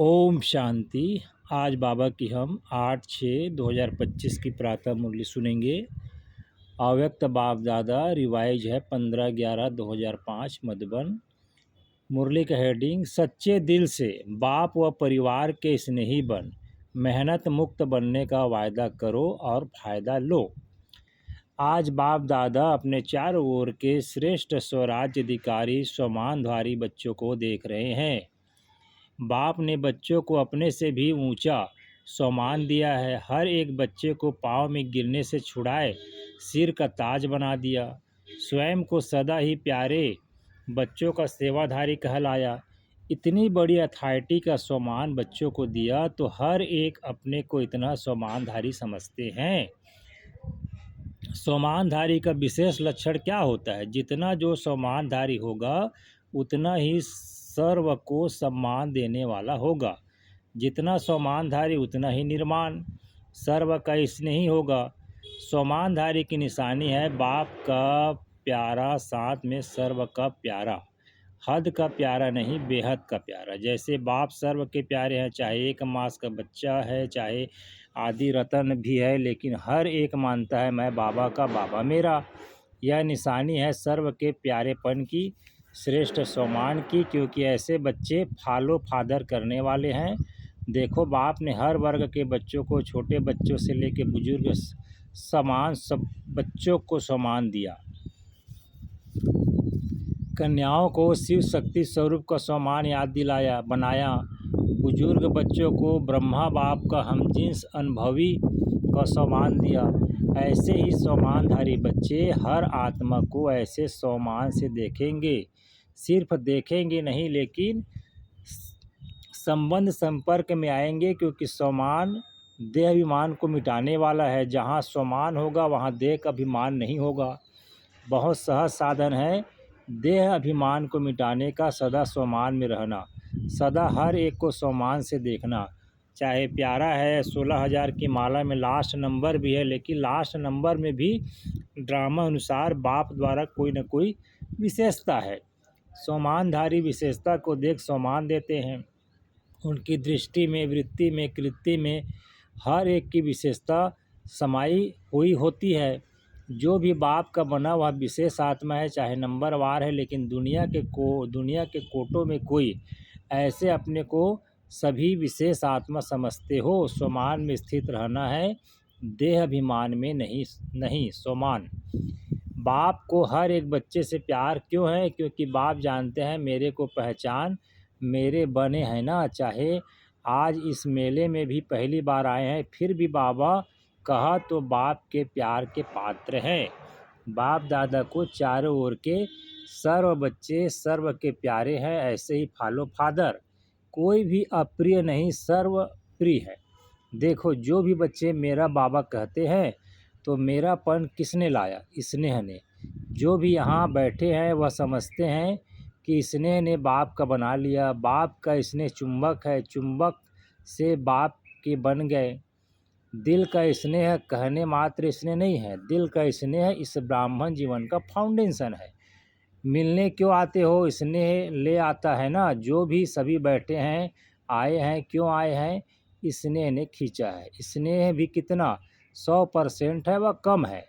ओम शांति। आज बाबा की हम 8/6/2025 की प्रातः मुरली सुनेंगे। अव्यक्त बाप दादा रिवाइज है 15/11/2005 मधुबन। मुरली का हेडिंग सच्चे दिल से बाप व परिवार के स्नेही बन, मेहनत मुक्त बनने का वायदा करो और फायदा लो। आज बाप दादा अपने चारों ओर के श्रेष्ठ स्वराज्य अधिकारी स्वमानधारी बच्चों को देख रहे हैं। बाप ने बच्चों को अपने से भी ऊंचा सम्मान दिया है। हर एक बच्चे को पाँव में गिरने से छुड़ाए सिर का ताज बना दिया। स्वयं को सदा ही प्यारे बच्चों का सेवाधारी कहलाया। इतनी बड़ी अथॉरिटी का सम्मान बच्चों को दिया तो हर एक अपने को इतना सम्मानधारी समझते हैं। सम्मानधारी का विशेष लक्षण क्या होता है? जितना जो सम्मानधारी होगा उतना ही सर्व को सम्मान देने वाला होगा। जितना सम्मानधारी उतना ही निर्माण सर्व का स्नेही होगा। सम्मानधारी की निशानी है बाप का प्यारा, साथ में सर्व का प्यारा। हद का प्यारा नहीं, बेहद का प्यारा। जैसे बाप सर्व के प्यारे हैं, चाहे 1 मास का बच्चा है, चाहे आदि रतन भी है, लेकिन हर एक मानता है मैं बाबा का, बाबा मेरा। यह निशानी है सर्व के प्यारेपन की, श्रेष्ठ सम्मान की, क्योंकि ऐसे बच्चे फॉलो फादर करने वाले हैं। देखो बाप ने हर वर्ग के बच्चों को, छोटे बच्चों से लेकर बुजुर्ग समान सब बच्चों को सम्मान दिया। कन्याओं को शिव शक्ति स्वरूप का सम्मान याद दिलाया, बनाया। बुजुर्ग बच्चों को ब्रह्मा बाप का हमजिन्स अनुभवी का सम्मान दिया। ऐसे ही सम्मानधारी बच्चे हर आत्मा को ऐसे सम्मान से देखेंगे। सिर्फ देखेंगे नहीं, लेकिन संबंध संपर्क में आएंगे, क्योंकि सम्मान देह अभिमान को मिटाने वाला है। जहाँ सम्मान होगा वहाँ देह का अभिमान नहीं होगा। बहुत सहज साधन है देह अभिमान को मिटाने का, सदा सम्मान में रहना, सदा हर एक को सम्मान से देखना। चाहे प्यारा है, 16,000 की माला में लास्ट नंबर भी है, लेकिन लास्ट नंबर में भी ड्रामा अनुसार बाप द्वारा कोई न कोई विशेषता है। सम्मानधारी विशेषता को देख सम्मान देते हैं। उनकी दृष्टि में, वृत्ति में, कृति में हर एक की विशेषता समाई हुई होती है। जो भी बाप का बना वह विशेष आत्मा है, चाहे नंबरवार है, लेकिन दुनिया के कोटों में कोई ऐसे अपने को सभी विशेष आत्मा समझते हो। सम्मान में स्थित रहना है, देह अभिमान में नहीं सम्मान। बाप को हर एक बच्चे से प्यार क्यों है? क्योंकि बाप जानते हैं मेरे को पहचान मेरे बने हैं ना। चाहे आज इस मेले में भी पहली बार आए हैं, फिर भी बाबा कहा तो बाप के प्यार के पात्र हैं। बाप दादा को चारों ओर के सर्व बच्चे सर्व के प्यारे हैं। ऐसे ही फॉलो फादर, कोई भी अप्रिय नहीं, सर्व प्रिय है। देखो जो भी बच्चे मेरा बाबा कहते हैं तो मेरापन किसने लाया? स्नेह ने। जो भी यहाँ बैठे हैं वह समझते हैं कि स्नेह ने बाप का बना लिया। बाप का स्नेह चुंबक है, चुंबक से बाप के बन गए। दिल का स्नेह कहने मात्र स्नेह नहीं है, दिल का स्नेह इस ब्राह्मण जीवन का फाउंडेशन है। मिलने क्यों आते हो? स्नेह ले आता है ना। जो भी सभी बैठे हैं, आए हैं, क्यों आए हैं? स्नेह ने खींचा है। स्नेह भी कितना 100% है, वह कम है,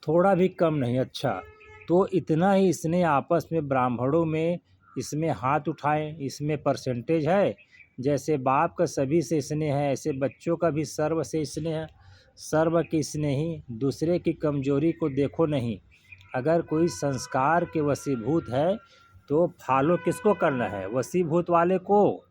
थोड़ा भी कम नहीं। अच्छा, तो इतना ही स्नेह आपस में ब्राह्मणों में इसमें हाथ उठाएं, इसमें परसेंटेज है। जैसे बाप का सभी से स्नेह है, ऐसे बच्चों का भी सर्व से स्नेह है। सर्व की स्नेही, दूसरे की कमजोरी को देखो नहीं। अगर कोई संस्कार के वशीभूत है तो फॉलो किसको करना है? वशीभूत वाले को।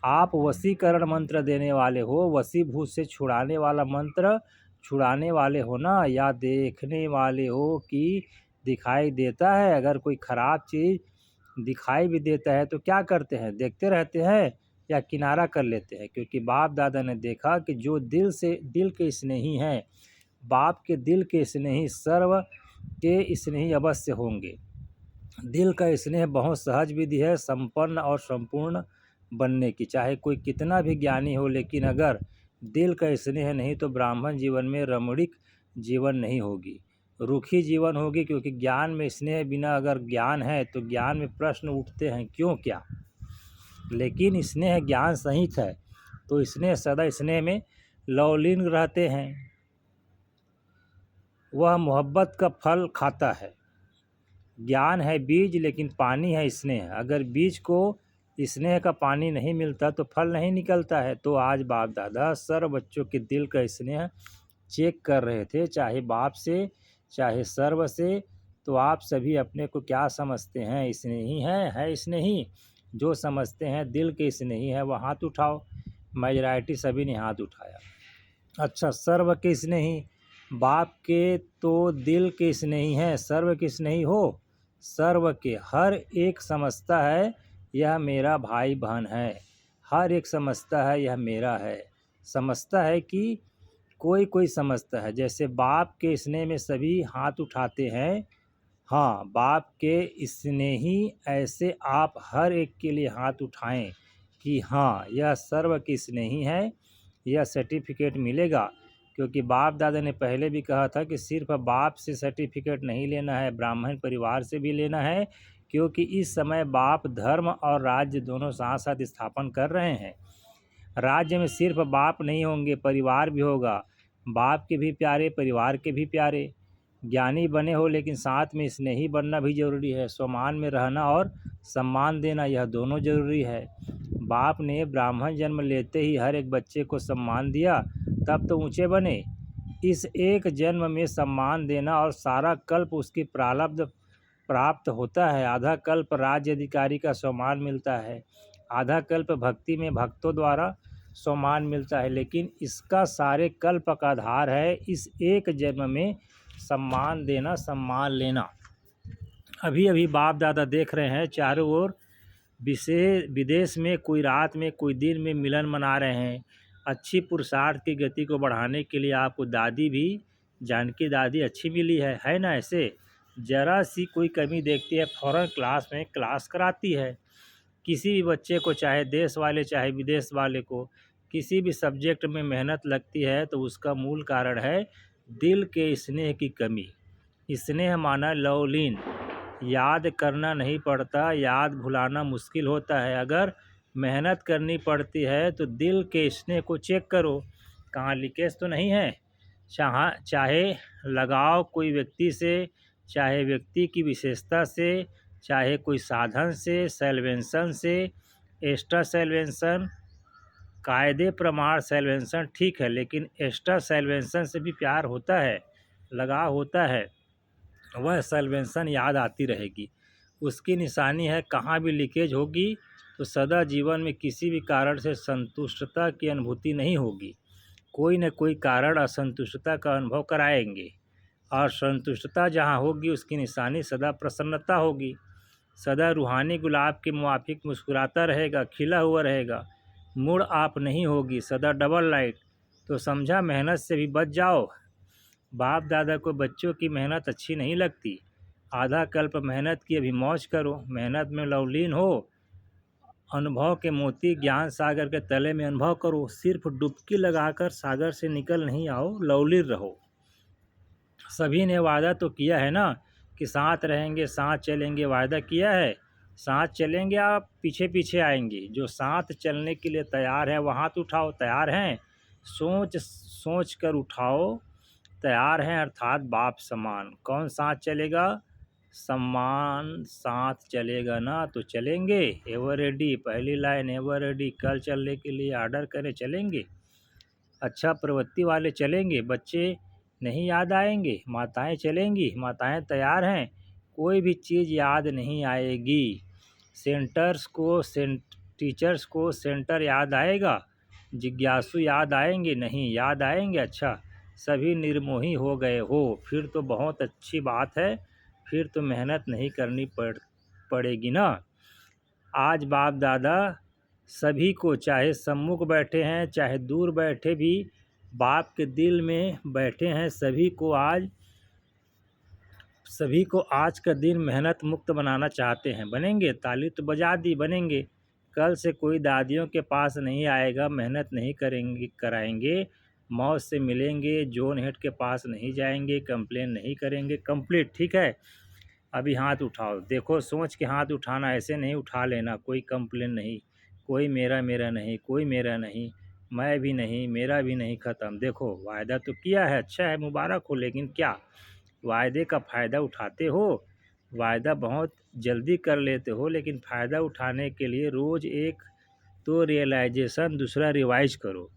आप वशीकरण मंत्र देने वाले हो, वशीभूत से छुड़ाने वाला मंत्र छुड़ाने वाले हो ना, या देखने वाले हो कि दिखाई देता है? अगर कोई ख़राब चीज़ दिखाई भी देता है तो क्या करते हैं? देखते रहते हैं या किनारा कर लेते हैं? क्योंकि बाप दादा ने देखा कि जो दिल के स्नेही हैं, बाप के दिल के स्नेही सर्व के स्नेही अवश्य होंगे। दिल का स्नेह बहुत सहज विधि है संपन्न और संपूर्ण बनने की। चाहे कोई कितना भी ज्ञानी हो, लेकिन अगर दिल का स्नेह नहीं तो ब्राह्मण जीवन में रमणीक जीवन नहीं होगी, रुखी जीवन होगी। क्योंकि ज्ञान में स्नेह बिना अगर ज्ञान है तो ज्ञान में प्रश्न उठते हैं, क्यों क्या? लेकिन स्नेह ज्ञान सहित है, तो स्नेह सदा स्नेह में लवलीन रहते हैं। वह मोहब्बत का फल खाता है। ज्ञान है बीज, लेकिन पानी है स्नेह। अगर बीज को स्नेह का पानी नहीं मिलता तो फल नहीं निकलता है। तो आज बाप दादा सर्व बच्चों के दिल का स्नेह चेक कर रहे थे, चाहे बाप से चाहे सर्व से। तो आप सभी अपने को क्या समझते हैं? स्नेही है स्नेही? जो समझते हैं दिल के स्नेही है वह हाथ उठाओ। मेजॉरिटी सभी ने हाथ उठाया। अच्छा, सर्व के स्नेही, बाप के तो दिल के स्नेही हैं, सर्व के स्नेही हो? सर्व के, हर एक समझता है यह मेरा भाई बहन है, हर एक समझता है यह मेरा है। समझता है कि कोई कोई समझता है। जैसे बाप के स्नेह में सभी हाथ उठाते हैं, हाँ, बाप के स्नेही ऐसे आप हर एक के लिए हाथ उठाएं कि हाँ यह सर्व के स्नेही है, यह सर्टिफिकेट मिलेगा। क्योंकि बाप दादा ने पहले भी कहा था कि सिर्फ बाप से सर्टिफिकेट नहीं लेना है, ब्राह्मण परिवार से भी लेना है। क्योंकि इस समय बाप धर्म और राज्य दोनों साथ साथ स्थापन कर रहे हैं। राज्य में सिर्फ बाप नहीं होंगे, परिवार भी होगा। बाप के भी प्यारे, परिवार के भी प्यारे। ज्ञानी बने हो लेकिन साथ में स्नेही बनना भी ज़रूरी है। स्वमान में रहना और सम्मान देना, यह दोनों ज़रूरी है। बाप ने ब्राह्मण जन्म लेते ही हर एक बच्चे को सम्मान दिया, तब तो ऊंचे बने। इस एक जन्म में सम्मान देना और सारा कल्प उसकी प्रारब्ध प्राप्त होता है। आधा कल्प राज्य अधिकारी का सम्मान मिलता है, आधा कल्प भक्ति में भक्तों द्वारा सम्मान मिलता है। लेकिन इसका सारे कल्प का आधार है इस एक जन्म में सम्मान देना, सम्मान लेना। अभी अभी बाप दादा देख रहे हैं चारों ओर विदेश में कोई रात में कोई दिन में मिलन मना रहे हैं। अच्छी पुरुषार्थ की गति को बढ़ाने के लिए आपको दादी भी, जानकी दादी अच्छी मिली है ना? ऐसे ज़रा सी कोई कमी देखती है फ़ौरन क्लास में क्लास कराती है। किसी भी बच्चे को, चाहे देश वाले चाहे विदेश वाले को, किसी भी सब्जेक्ट में मेहनत लगती है तो उसका मूल कारण है दिल के स्नेह की कमी। स्नेह माना लवलीन, याद करना नहीं पड़ता, याद भुलाना मुश्किल होता है। अगर मेहनत करनी पड़ती है तो दिल के स्नेह को चेक करो, कहाँ लीकेज तो नहीं है। चाहे लगाव कोई व्यक्ति से, चाहे व्यक्ति की विशेषता से, चाहे कोई साधन से, सेल्वेंसन से, एक्स्ट्रा सेल्वेंसन, कायदे प्रमाण सेल्वेंसन ठीक है, लेकिन एक्स्ट्रा सेल्वेंसन से भी प्यार होता है, लगाव होता है। वह सेल्वेंसन याद आती रहेगी। उसकी निशानी है कहाँ भी लीकेज होगी तो सदा जीवन में किसी भी कारण से संतुष्टता की अनुभूति नहीं होगी। कोई न कोई कारण असंतुष्टता का अनुभव कराएंगे, और संतुष्टता जहाँ होगी उसकी निशानी सदा प्रसन्नता होगी। सदा रूहानी गुलाब के मुआफिक मुस्कुराता रहेगा, खिला हुआ रहेगा। मुड़ आप नहीं होगी, सदा डबल लाइट। तो समझा, मेहनत से भी बच जाओ। बाप दादा को बच्चों की मेहनत अच्छी नहीं लगती। आधा कल्प मेहनत की अभी मौज करो, मेहनत में लवलीन हो। अनुभव के मोती ज्ञान सागर के तले में अनुभव करो। सिर्फ डुबकी लगाकर सागर से निकल नहीं आओ, लवलीन रहो। सभी ने वादा तो किया है ना कि साथ रहेंगे, साथ चलेंगे, वादा किया है। साथ चलेंगे, आप पीछे पीछे आएंगे। जो साथ चलने के लिए तैयार है वह हाथ उठाओ। तैयार हैं? सोच सोच कर उठाओ। तैयार हैं अर्थात बाप समान। कौन साथ चलेगा? सम्मान साथ चलेगा ना तो चलेंगे। एवर रेडी, पहली लाइन एवर रेडी। कल चलने के लिए आर्डर करें, चलेंगे। अच्छा, प्रवृत्ति वाले चलेंगे, बच्चे नहीं याद आएंगे। माताएं चलेंगी, माताएं तैयार हैं। कोई भी चीज़ याद नहीं आएगी। टीचर्स को सेंटर याद आएगा, जिज्ञासु याद आएंगे नहीं? याद आएंगे। अच्छा, सभी निर्मोही हो गए हो, फिर तो बहुत अच्छी बात है। फिर तो मेहनत नहीं करनी पड़ेगी ना। आज बाप दादा सभी को, चाहे सम्मुख बैठे हैं चाहे दूर बैठे भी बाप के दिल में बैठे हैं, सभी को आज का दिन मेहनत मुक्त बनाना चाहते हैं। बनेंगे? ताली तो बजा दी, बनेंगे। कल से कोई दादियों के पास नहीं आएगा, मेहनत नहीं कराएंगे। मौज से मिलेंगे, जोन हेड के पास नहीं जाएंगे, कंप्लेन नहीं करेंगे। कंप्लीट, ठीक है। अभी हाथ उठाओ, देखो सोच के हाथ उठाना, ऐसे नहीं उठा लेना। कोई कंप्लेन नहीं, कोई मेरा मेरा नहीं, कोई मेरा नहीं, मैं भी नहीं, मेरा भी नहीं ख़त्म। देखो वायदा तो किया है, अच्छा है, मुबारक हो, लेकिन क्या वायदे का फ़ायदा उठाते हो? वायदा बहुत जल्दी कर लेते हो, लेकिन फ़ायदा उठाने के लिए रोज़ एक तो रियलाइजेशन, दूसरा रिवाइज़ करो।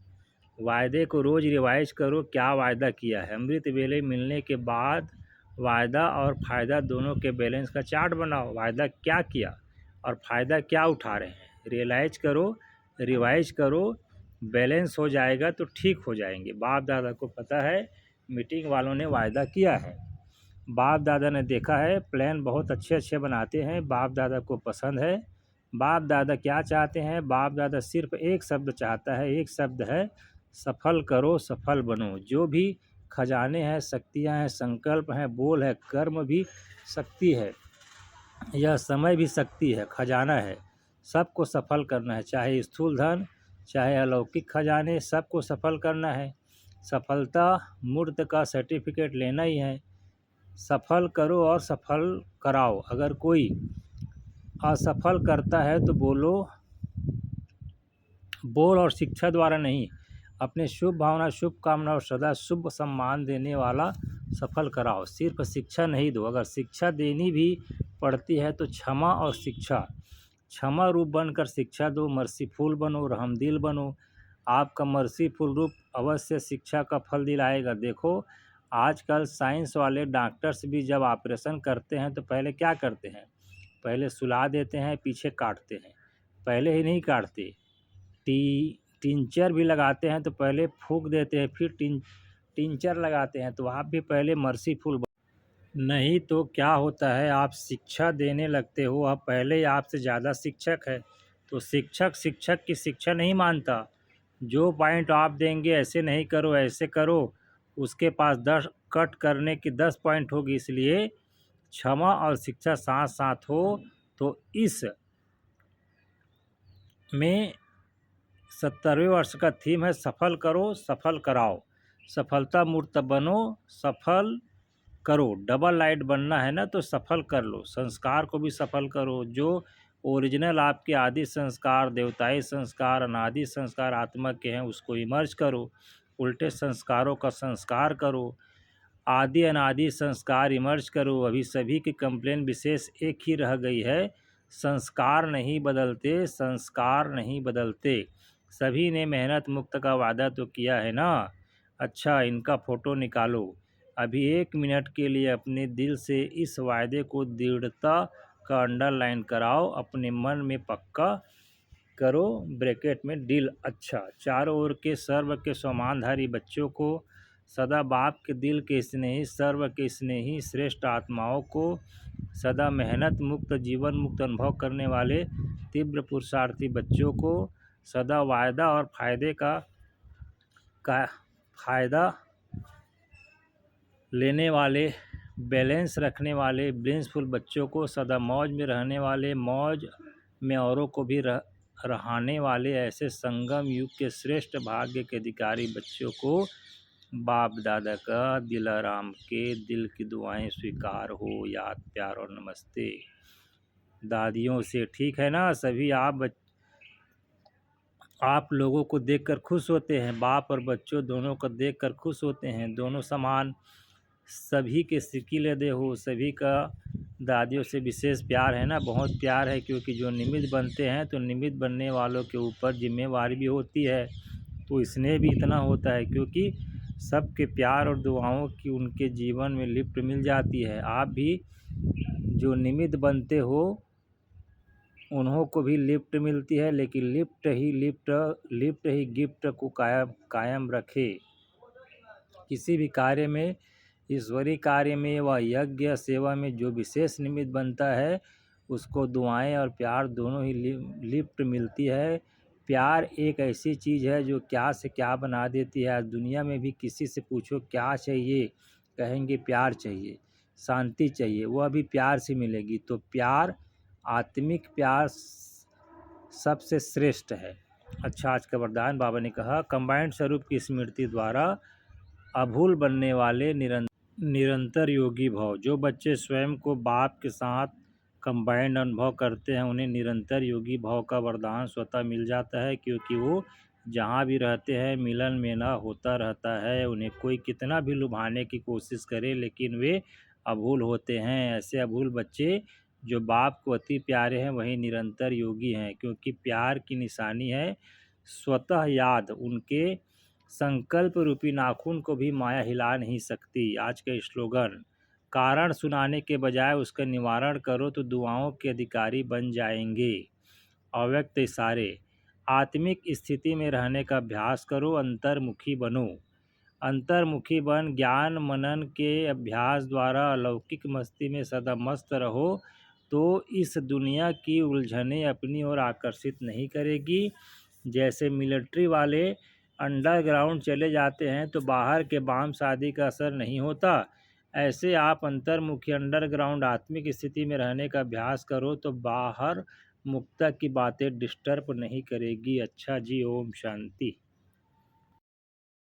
वायदे को रोज़ रिवाइज़ करो, क्या वायदा किया है। अमृत वेले मिलने के बाद वायदा और फ़ायदा दोनों के बैलेंस का चार्ट बनाओ। वायदा क्या किया और फ़ायदा क्या उठा रहे हैं, रियलाइज़ करो, रिवाइज़ करो, बैलेंस हो जाएगा तो ठीक हो जाएंगे। बाप दादा को पता है मीटिंग वालों ने वायदा किया है, बाप दादा ने देखा है, प्लान बहुत अच्छे अच्छे बनाते हैं, बाप दादा को पसंद है। बाप दादा क्या चाहते हैं? बाप दादा सिर्फ एक शब्द चाहता है, एक शब्द है, सफल करो, सफल बनो। जो भी खजाने हैं, शक्तियां हैं, संकल्प हैं, बोल है, कर्म भी शक्ति है, यह समय भी शक्ति है, खजाना है। सबको सफल करना है, चाहे स्थूल धन, चाहे अलौकिक खजाने, सबको सफल करना है। सफलता मूर्त का सर्टिफिकेट लेना ही है। सफल करो और सफल कराओ। अगर कोई असफल करता है तो बोल और शिक्षा द्वारा नहीं, अपने शुभ भावना, शुभ कामना और सदा शुभ सम्मान देने वाला सफल कराओ। सिर्फ शिक्षा नहीं दो, अगर शिक्षा देनी भी पड़ती है तो क्षमा और शिक्षा, क्षमा रूप बनकर शिक्षा दो। मर्सीफुल बनो, रहमदिल बनो। आपका मर्सीफुल रूप अवश्य शिक्षा का फल दिलाएगा। देखो आजकल साइंस वाले डॉक्टर्स भी जब ऑपरेशन करते हैं तो पहले क्या करते हैं? पहले सुला देते हैं, पीछे काटते हैं। पहले ही नहीं काटते, टिंचर भी लगाते हैं तो पहले फूंक देते हैं, फिर टिंचर लगाते हैं। तो आप भी पहले मर्सीफुल, नहीं तो क्या होता है, आप शिक्षा देने लगते हो, आप पहले ही आपसे ज़्यादा शिक्षक है, तो शिक्षक शिक्षक की शिक्षा नहीं मानता। जो पॉइंट आप देंगे, ऐसे नहीं करो, ऐसे करो, उसके पास 10 कट करने की 10 पॉइंट होगी। इसलिए क्षमा और शिक्षा साथ साथ हो तो इस में 70वें वर्ष का थीम है, सफल करो, सफल कराओ। सफलता मूर्त बनो, सफल करो। डबल लाइट बनना है ना, तो सफल कर लो। संस्कार को भी सफल करो। जो ओरिजिनल आपके आदि संस्कार, देवताई संस्कार, अनादि संस्कार आत्मा के हैं, उसको इमर्ज करो। उल्टे संस्कारों का संस्कार करो। आदि अनादि संस्कार इमर्ज करो। अभी सभी की कंप्लेन विशेष एक ही रह गई है, संस्कार नहीं बदलते, संस्कार नहीं बदलते। सभी ने मेहनत मुक्त का वादा तो किया है ना। अच्छा, इनका फ़ोटो निकालो। अभी 1 मिनट के लिए अपने दिल से इस वायदे को दृढ़ता का अंडरलाइन कराओ, अपने मन में पक्का करो, ब्रैकेट में डील। अच्छा, चारों ओर के सर्व के समानधारी बच्चों को, सदा बाप के दिल के स्नेही, सर्व के स्नेही श्रेष्ठ आत्माओं को, सदा मेहनत मुक्त, जीवन मुक्त अनुभव करने वाले तीव्र पुरुषार्थी बच्चों को, सदा वायदा और का फ़ायदा लेने वाले, बैलेंस रखने वाले ब्लेंसफुल बच्चों को, सदा मौज में रहने वाले, मौज में औरों को भी रहने वाले ऐसे संगम युग के श्रेष्ठ भाग्य के अधिकारी बच्चों को बाप दादा का दिलाराम के दिल की दुआएं स्वीकार हो। याद, प्यार और नमस्ते दादियों से। ठीक है ना सभी? आप लोगों को देखकर खुश होते हैं, बाप और बच्चों दोनों को देखकर खुश होते हैं। दोनों समान, सभी के सिकिले हो, सभी का दादियों से विशेष प्यार है ना, बहुत प्यार है। क्योंकि जो निमित्त बनते हैं तो निमित्त बनने वालों के ऊपर जिम्मेवारी भी होती है, तो स्नेह भी इतना होता है, क्योंकि सबके प्यार और दुआओं की उनके जीवन में लिफ्ट मिल जाती है। आप भी जो निमित्त बनते हो उन्हों को भी लिफ्ट मिलती है, लेकिन लिफ्ट ही गिफ्ट को कायम रखे। किसी भी कार्य में, ईश्वरीय कार्य में व यज्ञ सेवा में जो विशेष निमित्त बनता है उसको दुआएं और प्यार दोनों ही लिफ्ट मिलती है। प्यार एक ऐसी चीज़ है जो क्या से क्या बना देती है। आज दुनिया में भी किसी से पूछो क्या चाहिए, कहेंगे प्यार चाहिए, शांति चाहिए, वह भी प्यार से मिलेगी। तो प्यार, आत्मिक प्यार सबसे श्रेष्ठ है। अच्छा, आज का वरदान बाबा ने कहा, कंबाइंड स्वरूप की स्मृति द्वारा अभूल बनने वाले निरंतर योगी भव। जो बच्चे स्वयं को बाप के साथ कंबाइंड अनुभव करते हैं उन्हें निरंतर योगी भाव का वरदान स्वतः मिल जाता है, क्योंकि वो जहाँ भी रहते हैं मिलन मेला होता रहता है। उन्हें कोई कितना भी लुभाने की कोशिश करे लेकिन वे अभूल होते हैं। ऐसे अभूल बच्चे जो बाप को अति प्यारे हैं वही निरंतर योगी हैं, क्योंकि प्यार की निशानी है स्वतः याद। उनके संकल्प रूपी नाखून को भी माया हिला नहीं सकती। आज का स्लोगन, कारण सुनाने के बजाय उसका निवारण करो तो दुआओं के अधिकारी बन जाएंगे। अव्यक्त इशारे, आत्मिक स्थिति में रहने का अभ्यास करो, अंतर्मुखी बनो। अंतर्मुखी बन ज्ञान मनन के अभ्यास द्वारा अलौकिक मस्ती में सदा मस्त रहो, तो इस दुनिया की उलझनें अपनी ओर आकर्षित नहीं करेगी। जैसे मिलिट्री वाले अंडरग्राउंड चले जाते हैं तो बाहर के बाम शादी का असर नहीं होता, ऐसे आप अंतर्मुखी अंडरग्राउंड आत्मिक स्थिति में रहने का अभ्यास करो तो बाहर मुक्ता की बातें डिस्टर्ब नहीं करेगी। अच्छा जी, ओम शांति।